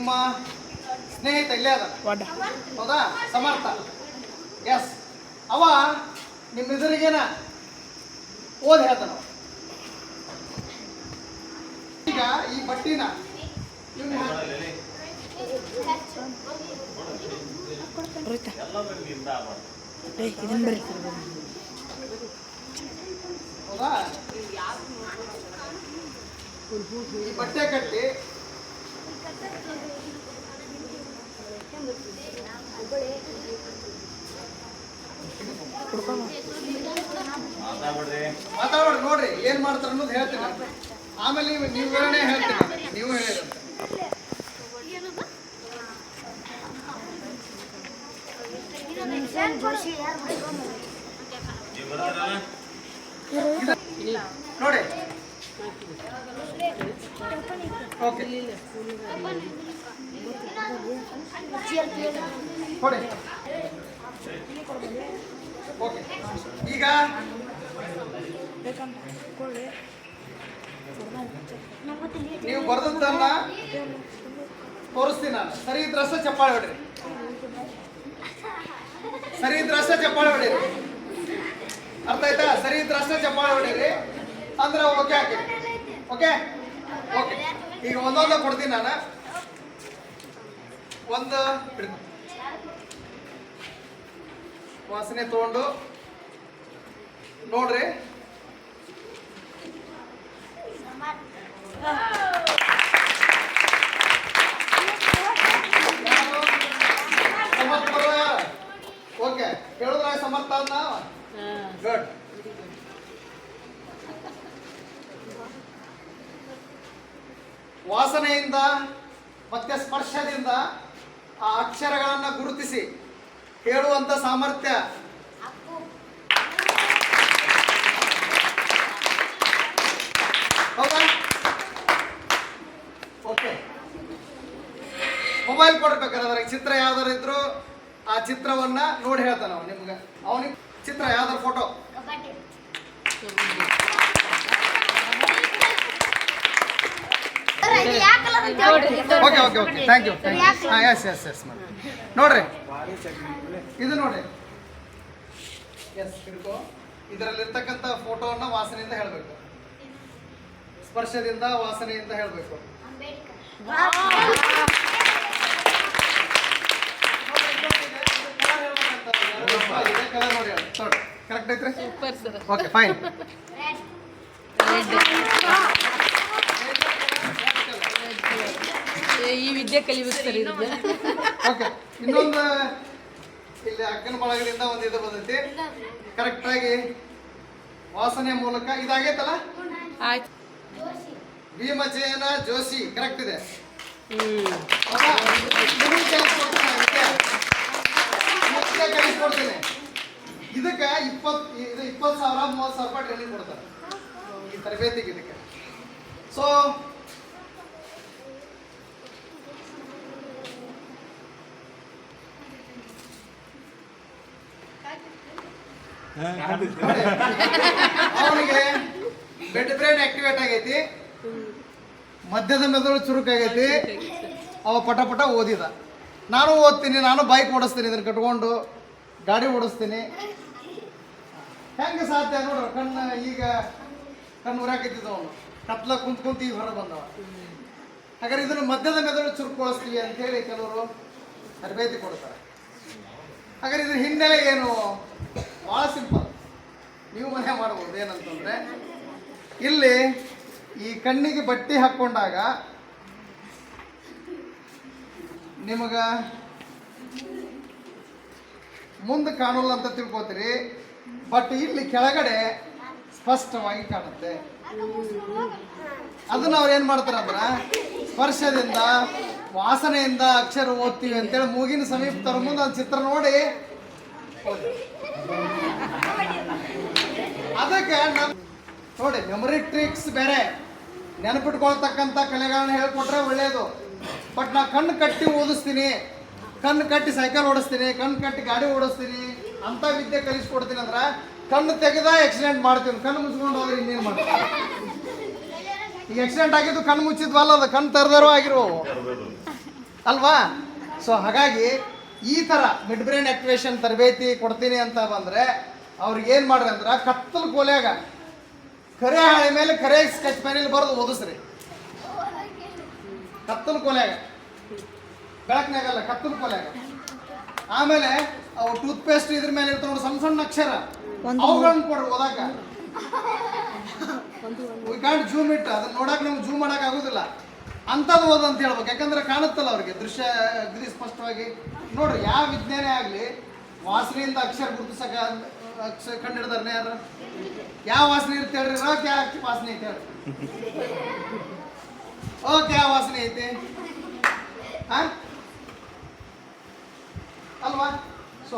ನಿಮ್ಮ ಸ್ನೇಹಿತ ಇಲ್ಲೇ ಅದ ಹೌದಾ ಸಮರ್ಥ ಎಸ್ ಅವ ನಿಮ್ಮ ಎದುರಿಗೇನ ಓದ್ ಹೇಳ್ತಾನ ಈಗ ಈ ಬಟ್ಟಿನ ಹೌದಾ ಈ ಬಟ್ಟೆ ಕಟ್ಟಿ ಮಾತಾಡ್ರಿ ನೋಡ್ರಿ ಏನ್ ಮಾಡ್ತಾರ ಅನ್ನೋದು ಹೇಳ್ತೀನಿ ಆಮೇಲೆ ನೀವು ವಿವರಣೆ ಹೇಳ್ತೀನಿ ನೀವು ಹೇಳಿರಂತ ನೋಡಿ ಓಕೆ ಕೊಡಿ ಓಕೆ ಈಗ ನೀವು ಬರ್ದದ್ದನ್ನ ತೋರಿಸ್ತೀನಿ ನಾನು ಸರಿ ಇದ್ರಷ್ಟ ಚಪ್ಪಾಳೆ ಹೊಡ್ರಿ ಸರಿ ಇದ್ರಷ್ಟ ಚಪ್ಪಾಳೆ ಹೊಡೀರಿ ಅರ್ಥ ಆಯ್ತಾ ಸರಿ ಇದ್ರಷ್ಟ ಚಪ್ಪಾಳೆ ಹೊಡೀರಿ ಅಂದ್ರೆ ಓಕೆ ಹಾಕಿ ಓಕೆ ಓಕೆ ಈಗ ಒಂದೊಂದು ಕೊಡ್ತೀನಿ ನಾನು ಒಂದು ವಾಸನೆ ತಗೊಂಡು ನೋಡ್ರಿ ಓಕೆ ಹೇಳಿದ್ರ ಸಮರ್ಥ ಅನ್ನ ಗುಡ್ ವಾಸನೆಯಿಂದ ಮತ್ತೆ ಸ್ಪರ್ಶದಿಂದ ಆ ಅಕ್ಷರಗಳನ್ನು ಗುರುತಿಸಿ ಹೇಳುವಂತ ಸಾಮರ್ಥ್ಯ ಹೌದಾ ಓಕೆ ಮೊಬೈಲ್ ಕೊಡ್ಬೇಕಾದ್ರೆ ಅದ್ರಾಗ ಚಿತ್ರ ಯಾವ್ದಾರು ಇದ್ರು ಆ ಚಿತ್ರವನ್ನ ನೋಡಿ ಹೇಳ್ತಾನ ಅವ ನಿಮ್ಗೆ ಅವನಿಗೆ ಚಿತ್ರ ಯಾವ್ದಾರು photo okay okay okay thank you ಹಾಂ ಎಸ್ ಎಸ್ ಎಸ್ ನೋಡ್ರಿ ಇದು ನೋಡಿ ಎಸ್ ಹಿಡ್ಕೋ ಇದರಲ್ಲಿರ್ತಕ್ಕಂಥ ಫೋಟೋವನ್ನ ವಾಸನೆಯಿಂದ ಹೇಳಬೇಕು ಸ್ಪರ್ಶದಿಂದ ವಾಸನೆಯಿಂದ ಹೇಳಬೇಕು ಕಲರ್ ನೋಡಿ ಕರೆಕ್ಟ್ ಐತ್ರಿ ಓಕೆ ಫೈನ್ ಈ ವಿದ್ಯೆ ಕಲಿಬೇಕು ಸರ್ ಇದು ಓಕೆ ಇನ್ನೊಂದು ಇಲ್ಲಿ ಅಕ್ಕನ ಬಳಗದಿಂದ ಒಂದು ಇದು ಬಂದೈತಿ ಕರೆಕ್ಟ್ ಆಗಿ ವಾಸನೆ ಮೂಲಕ ಇದಾಗೈತಲ್ಲ ಆಯ್ತು ಭೀಮಜಯನ ಜೋಶಿ ಕರೆಕ್ಟ್ ಇದೆ ಕಲಿಸ್ಕೊಡ್ತೀನಿ ಇದಕ್ಕೆ 20,000 30,000 ರೂಪಾಯಿ ಟ್ರೈನಿಂಗ್ ಕೊಡ್ತಾರೆ ಈ ತರಬೇತಿಗೆ ಇದಕ್ಕೆ ಸೊ ಅವನಿಗೆ ಬೆಡ್ ಬ್ರೈನ್ ಆಕ್ಟಿವೇಟ್ ಆಗೈತಿ ಮಧ್ಯದ ಮೆದುಳು ಚುರುಕಾಗೈತಿ ಅವ ಪಟ ಪಟ ಓದಿದ ನಾನು ಓದ್ತೀನಿ ನಾನು ಬೈಕ್ ಓಡಿಸ್ತೀನಿ ಇದನ್ನ ಕಟ್ಕೊಂಡು ಗಾಡಿ ಓಡಿಸ್ತೀನಿ ಹೆಂಗೆ ಸಾಧ್ಯ ನೋಡ್ರ ಈಗ ಕಣ್ಣು ಉರಾಕೈತಿದ್ದ ಅವನು ಕತ್ಲ ಕುಂತ ಈಗ ಹೊರ ಬಂದವ ಹಾಗಾದ್ರೆ ಇದನ್ನು ಮಧ್ಯದ ಮೆದುಳು ಚುರುಕೊಳಿಸ್ತೀವಿ ಅಂತೇಳಿ ಕೆಲವರು ತರಬೇತಿ ಕೊಡ್ತಾರೆ ಹಾಗಾದ್ರೆ ಇದ್ರ ಹಿನ್ನೆಲೆ ಏನು ಭಾಳ ಸಿಂಪಲ್ ನೀವು ಮನೆ ಮಾಡ್ಬೋದು ಏನಂತಂದ್ರೆ ಇಲ್ಲಿ ಈ ಕಣ್ಣಿಗೆ ಬಟ್ಟೆ ಹಾಕ್ಕೊಂಡಾಗ ನಿಮಗ ಮುಂದೆ ಕಾಣಲ್ಲ ಅಂತ ತಿಳ್ಕೊತೀರಿ ಬಟ್ ಇಲ್ಲಿ ಕೆಳಗಡೆ ಸ್ಪಷ್ಟವಾಗಿ ಕಾಣುತ್ತೆ ಅದನ್ನ ಅವ್ರು ಏನು ಮಾಡ್ತಾರೆ ಅಂದ್ರೆ ಸ್ಪರ್ಶದಿಂದ ವಾಸನೆಯಿಂದ ಅಕ್ಷರ ಓದ್ತೀವಿ ಅಂತೇಳಿ ಮೂಗಿನ ಸಮೀಪ ತರ ಮುಂದೆ ಒಂದು ಚಿತ್ರ ನೋಡಿ ಅದಕ್ಕೆ ನೋಡಿ ಮೆಮೊರಿ ಟ್ರಿಕ್ಸ್ ಬೇರೆ ನೆನಪಿಟ್ಕೊಳ್ತಕ್ಕಂಥ ಕಲೆಗಳನ್ನ ಹೇಳ್ಕೊಟ್ರೆ ಒಳ್ಳೇದು ಬಟ್ ನಾ ಕಣ್ಣು ಕಟ್ಟಿ ಓದಿಸ್ತೀನಿ ಕಣ್ಣು ಕಟ್ಟಿ ಸೈಕಲ್ ಓಡಿಸ್ತೀನಿ ಕಣ್ಣು ಕಟ್ಟಿ ಗಾಡಿ ಓಡಿಸ್ತೀನಿ ಅಂತ ವಿದ್ಯೆ ಕಲಿಸ್ಕೊಡ್ತೀನಿ ಅಂದ್ರೆ ಕಣ್ಣು ತೆಗೆದ ಆಕ್ಸಿಡೆಂಟ್ ಮಾಡ್ತೀನಿ ಕಣ್ಣು ಮುಚ್ಕೊಂಡು ಹೋದ್ರೆ ಇನ್ನೇನು ಮಾಡ್ತೀನಿ ಈಗ ಆಕ್ಸಿಡೆಂಟ್ ಆಗಿದ್ದು ಕಣ್ಣು ಮುಚ್ಚಿದ್ವಲ್ಲ ಅದು ಕಣ್ಣು ತೆರೆದಾರೋ ಆಗಿರೋ ಅಲ್ವಾ? ಸೊ ಹಾಗಾಗಿ ಈ ಥರ ಮಿಡ್ ಬ್ರೈನ್ ಆಕ್ಟಿವೇಶನ್ ತರಬೇತಿ ಕೊಡ್ತೀನಿ ಅಂತ ಬಂದರೆ ಅವ್ರಿಗೆ ಏನು ಮಾಡ್ರಿ ಅಂದ್ರೆ ಕತ್ತಲು ಕೋಲ್ಯಾಗ ಕರೆ ಹಾಳೆ ಮೇಲೆ ಕರೆ ಸ್ಕೆಚ್ ಪೆನಲ್ಲಿ ಬರೆದು ಓದಿಸ್ರಿ. ಕತ್ತಲು ಕೋಲ್ಯಾಗ, ಬೆಳಕಿನಾಗಲ್ಲ, ಕತ್ತಲು ಕೋಲ್ಯಾಗ. ಆಮೇಲೆ ಅವು ಟೂತ್ ಪೇಸ್ಟ್ ಇದ್ರ ಮೇಲೆ ಇರ್ತಾವ ನೋಡಿ ಸಣ್ಣ ಸಣ್ಣ ಅಕ್ಷರ, ಅವುಗಳನ್ನ ಕೊಡ್ರಿ ಓದಾಕ. ವಿ ಕಾಂಟ್ ಜೂಮ್ ಇಟ್, ಅದನ್ನ ನೋಡಕ್ ನಮ್ಗೆ ಜೂಮ್ ಮಾಡಕ್ ಆಗೋದಿಲ್ಲ. ಅಂಥದ್ದು ಓದು ಅಂತ ಹೇಳ್ಬೇಕು, ಯಾಕಂದ್ರೆ ಕಾಣುತ್ತಲ್ಲ ಅವ್ರಿಗೆ ದೃಶ್ಯ ಅಗ್ರಿ ಸ್ಪಷ್ಟವಾಗಿ. ನೋಡ್ರಿ, ಯಾವ ವಿಜ್ಞಾನ ಆಗಲಿ ವಾಸನೆಯಿಂದ ಅಕ್ಷರ ಗುರುತಿಸಕ ಕಂಡಿಡ್ದಾರನೇ ಯಾರು? ಯಾವ ವಾಸನೆ ಇರುತ್ತೆ ಹೇಳ್ರಿ? ರಾಕ್ ಯಾವ ವಾಸನೆ ಐತೆ ಹೇಳ್ರಿ? ಓಕೆ, ಯಾವ ವಾಸನೆ ಐತಿ ಅಲ್ವಾ? ಸೊ